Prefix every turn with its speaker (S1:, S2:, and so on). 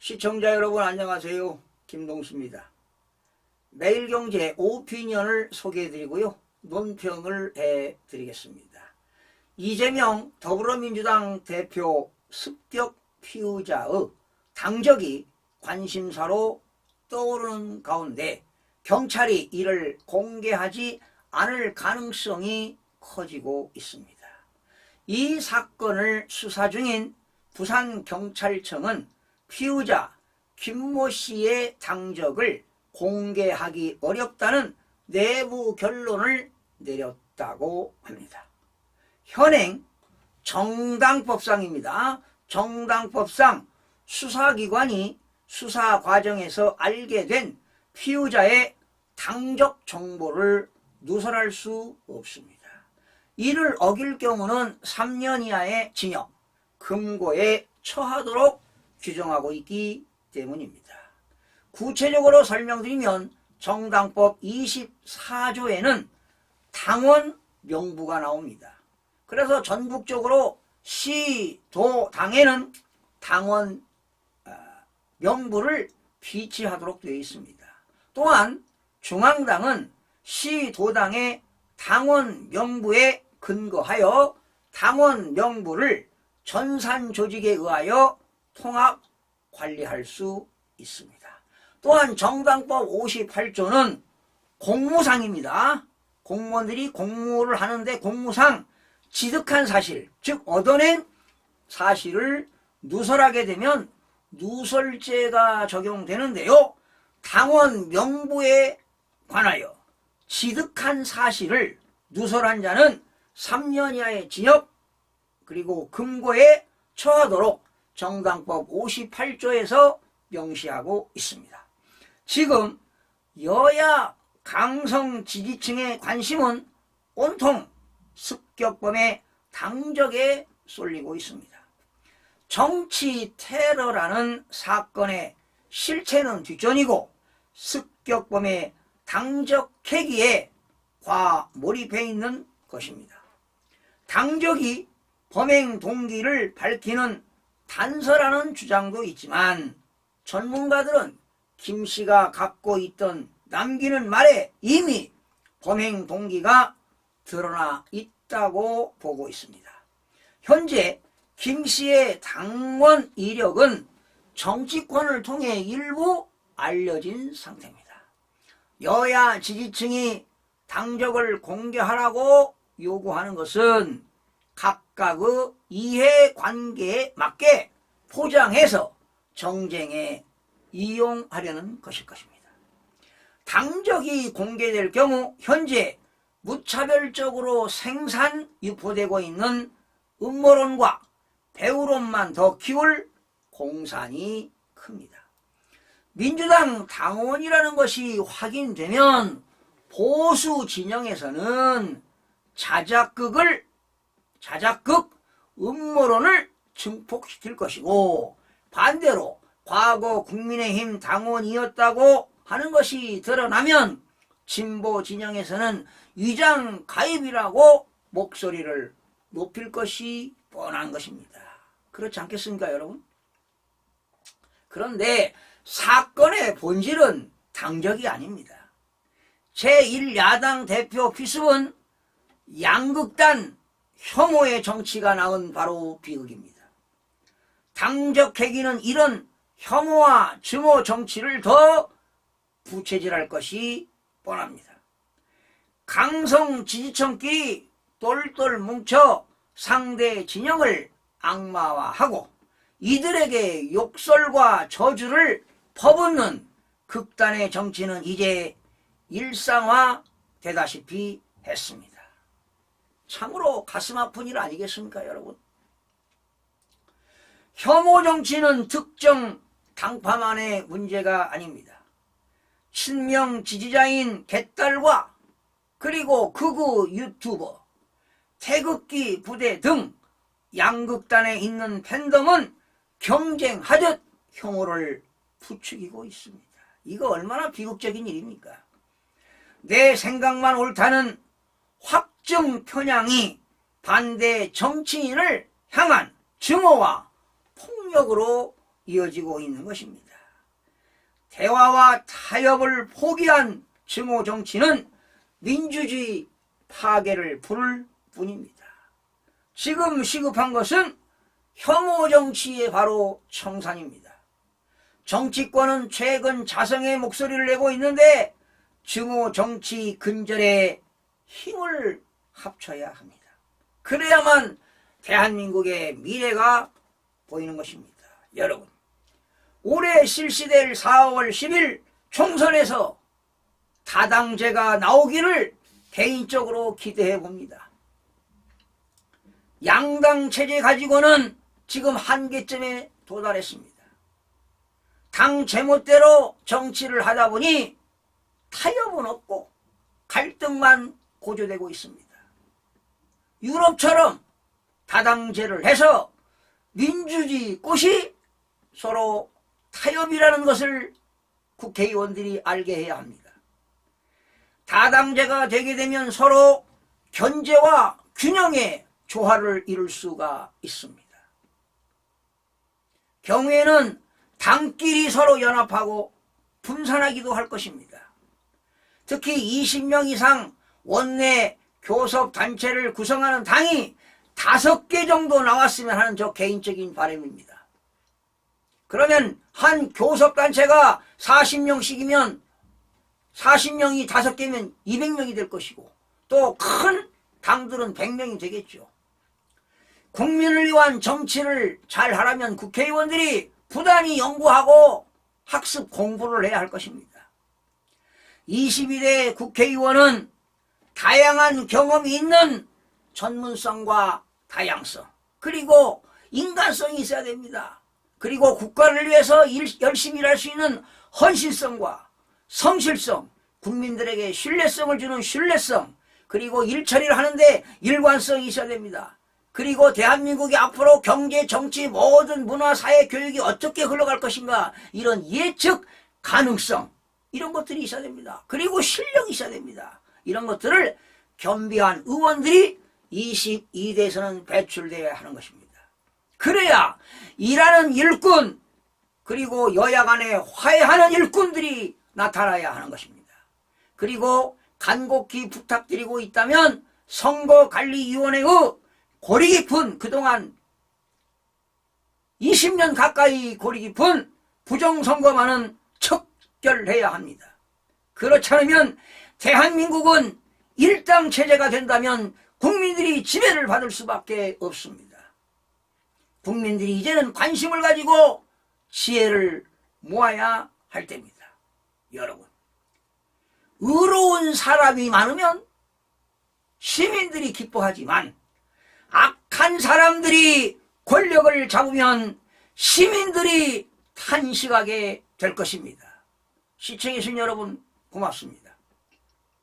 S1: 시청자 여러분 안녕하세요. 김동수입니다. 매일경제 오피니언을 소개해드리고요. 논평을 해드리겠습니다. 이재명 더불어민주당 대표 습격 피의자의 당적이 관심사로 떠오르는 가운데 경찰이 이를 공개하지 않을 가능성이 커지고 있습니다. 이 사건을 수사 중인 부산경찰청은 피의자 김모 씨의 당적을 공개하기 어렵다는 내부 결론을 내렸다고 합니다. 현행 정당법상입니다. 정당법상 수사기관이 수사 과정에서 알게 된 피의자의 당적 정보를 누설할 수 없습니다. 이를 어길 경우는 3년 이하의 징역, 금고에 처하도록 규정하고 있기 때문입니다. 구체적으로 설명드리면 정당법 24조에는 당원 명부가 나옵니다. 그래서 전국적으로 시, 도, 당에는 당원 명부를 비치하도록 되어 있습니다. 또한 중앙당은 시, 도당의 당원 명부에 근거하여 당원 명부를 전산 조직에 의하여 통합 관리할 수 있습니다. 또한 정당법 58조는 공무상입니다. 공무원들이 공무를 하는데 공무상 취득한 사실, 즉 얻어낸 사실을 누설하게 되면 누설죄가 적용되는데요. 당원 명부에 관하여 취득한 사실을 누설한 자는 3년 이하의 징역 그리고 금고에 처하도록 정당법 58조에서 명시하고 있습니다. 지금 여야 강성 지지층의 관심은 온통 습격범의 당적에 쏠리고 있습니다. 정치 테러라는 사건의 실체는 뒷전이고 습격범의 당적 캐기에 과몰입해 있는 것입니다. 당적이 범행 동기를 밝히는 단서라는 주장도 있지만 전문가들은 김 씨가 갖고 있던 남기는 말에 이미 범행 동기가 드러나 있다고 보고 있습니다. 현재 김 씨의 당원 이력은 정치권을 통해 일부 알려진 상태입니다. 여야 지지층이 당적을 공개하라고 요구하는 것은 각각의 이해관계에 맞게 포장해서 정쟁에 이용하려는 것일 것입니다. 당적이 공개될 경우 현재 무차별적으로 생산 유포되고 있는 음모론과 배우론만 더 키울 공산이 큽니다. 민주당 당원이라는 것이 확인되면 보수 진영에서는 자작극 음모론을 증폭시킬 것이고 반대로 과거 국민의힘 당원이었다고 하는 것이 드러나면 진보 진영에서는 위장 가입이라고 목소리를 높일 것이 뻔한 것입니다. 그렇지 않겠습니까, 여러분? 그런데 사건의 본질은 당적이 아닙니다. 제1야당 대표 피습은 양극단 혐오의 정치가 낳은 바로 비극입니다. 당적 캐기는 이런 혐오와 증오 정치를 더 부채질할 것이 뻔합니다. 강성 지지층끼리 똘똘 뭉쳐 상대 진영을 악마화하고 이들에게 욕설과 저주를 퍼붓는 극단의 정치는 이제 일상화되다시피 했습니다. 참으로 가슴 아픈 일 아니겠습니까, 여러분? 혐오 정치는 특정 당파만의 문제가 아닙니다. 친명 지지자인 개딸과 그리고 극우 유튜버, 태극기 부대 등 양극단에 있는 팬덤은 경쟁하듯 혐오를 부추기고 있습니다. 이거 얼마나 비극적인 일입니까? 내 생각만 옳다는 확증 편향이 반대 정치인을 향한 증오와 폭력으로 이어지고 있는 것입니다. 대화와 타협을 포기한 증오 정치는 민주주의 파괴를 부를 뿐입니다. 지금 시급한 것은 혐오 정치의 바로 청산입니다. 정치권은 최근 자성의 목소리를 내고 있는데 증오 정치 근절에 힘을 합쳐야 합니다. 그래야만 대한민국의 미래가 보이는 것입니다. 여러분, 올해 실시될 4월 10일 총선에서 다당제가 나오기를 개인적으로 기대해 봅니다. 양당 체제 가지고는 지금 한계점에 도달했습니다. 당 제멋대로 정치를 하다 보니 타협은 없고 갈등만 고조되고 있습니다. 유럽처럼 다당제를 해서 민주주의 꽃이 서로 타협이라는 것을 국회의원들이 알게 해야 합니다. 다당제가 되게 되면 서로 견제와 균형의 조화를 이룰 수가 있습니다. 경우에는 당끼리 서로 연합하고 분산하기도 할 것입니다. 특히 20명 이상 원내 교섭단체를 구성하는 당이 5개 정도 나왔으면 하는 저 개인적인 바람입니다. 그러면 한 교섭단체가 40명씩이면 40명이 5개면 200명이 될 것이고 또 큰 당들은 100명이 되겠죠. 국민을 위한 정치를 잘 하려면 국회의원들이 부단히 연구하고 학습 공부를 해야 할 것입니다. 22대 국회의원은 다양한 경험이 있는 전문성과 다양성 그리고 인간성이 있어야 됩니다. 그리고 국가를 위해서 열심히 일할 수 있는 헌신성과 성실성, 국민들에게 신뢰성을 주는 신뢰성, 그리고 일처리를 하는데 일관성이 있어야 됩니다. 그리고 대한민국이 앞으로 경제, 정치, 모든 문화, 사회, 교육이 어떻게 흘러갈 것인가 이런 예측 가능성 이런 것들이 있어야 됩니다. 그리고 실력이 있어야 됩니다. 이런 것들을 겸비한 의원들이 22대에서는 배출되어야 하는 것입니다. 그래야 일하는 일꾼 그리고 여야 간에 화해하는 일꾼들이 나타나야 하는 것입니다. 그리고 간곡히 부탁드리고 있다면 선거관리위원회의 고리 깊은 그동안 20년 가까이 고리 깊은 부정선거만은 척결해야 합니다. 그렇지 않으면 대한민국은 일당 체제가 된다면 국민들이 지배를 받을 수밖에 없습니다. 국민들이 이제는 관심을 가지고 지혜를 모아야 할 때입니다. 여러분, 의로운 사람이 많으면 시민들이 기뻐하지만 악한 사람들이 권력을 잡으면 시민들이 탄식하게 될 것입니다. 시청해주신 여러분 고맙습니다.